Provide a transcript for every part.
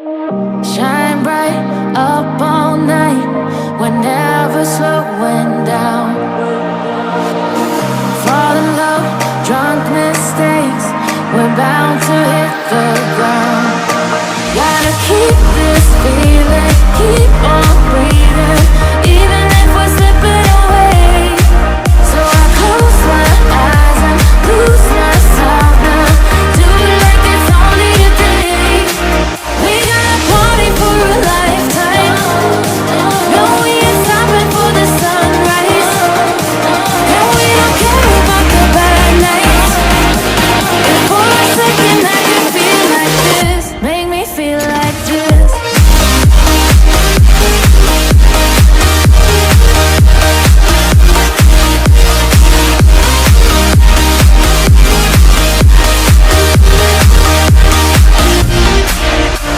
Shine bright up all night, we're never slowing down. Fall in love, drunk mistakes, we're bound to hit the ground. Gotta keep this feeling, keep on breathing, even if we're slipping away. So I close my eyes and lose myself now, do it like it's only a day. We got a party for a lifetime, no we ain't stopping for the sunrise, and we don't care about the bad nights. If for a second I can feel like this, make me feel like this.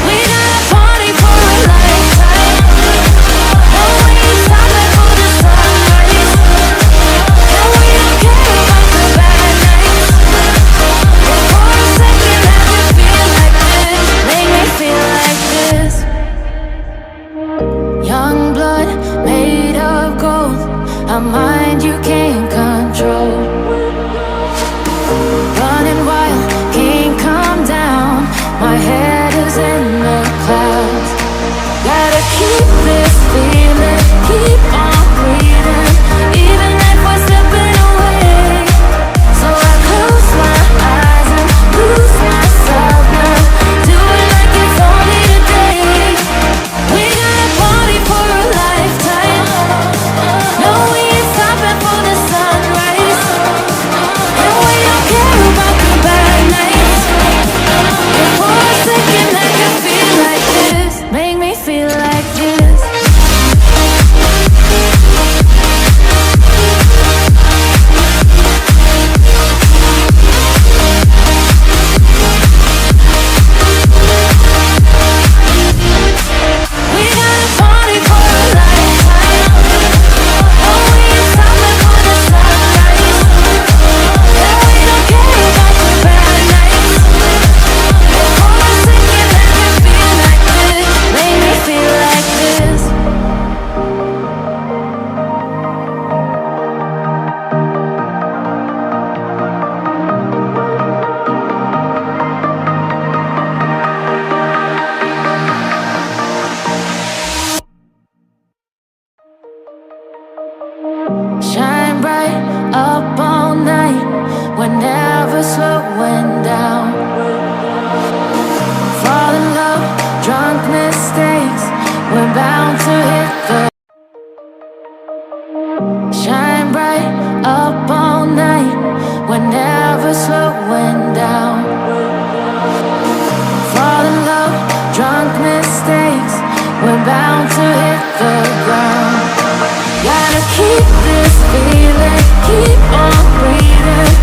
We got a party for a lifetime, no we ain't stopping for the sunrise, and we don't care about the bad nights. If for a second I can feel like this, make me feel like this. Young blood made of gold, a mind you can't control. Running wild, can't come down, my head is in the clouds. Gotta keep this feeling, keep on breathing, even if we're slipping away. So I close my eyes and lose myself now, do it like it's only a day. We got a party for a lifetime, no we ain't stopping for the sunrise, and we don't care about the bad nights. If for a second I can feel like this, make me feel like this. We got a party for a lifetime, no we ain't stopping for the sunrise, and we don't care about the bad nights. If for a second I can feel like this, make me feel like this. Shine bright up all night, we're never slowing down. Fall in love, drunk mistakes, we're bound to hit the. Shine bright up all night, we're never slowing down. Fall in love, drunk mistakes, we're bound to hit the ground. Gotta keep this feeling, keep on breathing,